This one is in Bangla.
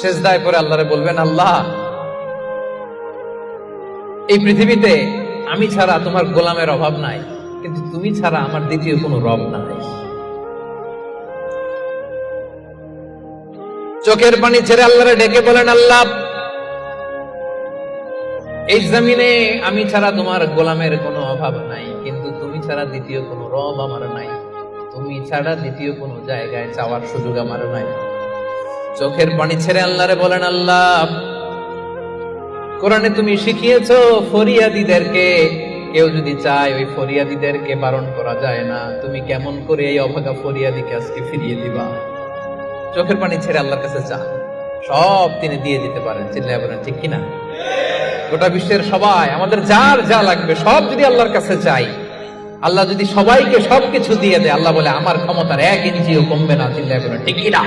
সিজদায় পড়ে আল্লাহরে বলবেন, আল্লাহ, এই পৃথিবীতে আমি ছাড়া তোমার গোলামের অভাব নাই, কিন্তু তুমি ছাড়া আমার দ্বিতীয় কোনো রব নাই। চোখের পানি ছেড়ে আল্লাহরে ডেকে বলেন, আল্লাহ, এই জমিনে আমি ছাড়া তোমার গোলামের কোনো অভাব নাই, কিন্তু তুমি ছাড়া দ্বিতীয় কোনো রব আমার নাই, তুমি ছাড়া দ্বিতীয় কোনো জায়গায় চাওয়ার সুযোগ আমার নাই। চোখের পানি ছেড়ে আল্লাহরে বলেন, আল্লাহ, কোরআনে তুমি শিখিয়েছো ফরিয়াদীদেরকে কেউ যদি চায় ওই ফরিয়াদীদেরকে বারণ করা যায় না, তুমি কেমন করে এই অভাগা ফরিয়াদীকে আজকে ফিরিয়ে দিবা? চোখের পানি ছেড়ে আল্লাহর কাছে চান, সব তিনি দিয়ে দিতে পারেন। চিল্লায় বলেন ঠিক কিনা? গোটা বিশ্বের সবাই, আমাদের যার যা লাগবে সব যদি আল্লাহর কাছে চাই, আল্লাহ যদি সবাইকে সবকিছু দিয়ে দেয়, আল্লাহ বলে আমার ক্ষমতার 1 ইঞ্চিও কমবে না। চিল্লায় বলেন ঠিক কিনা?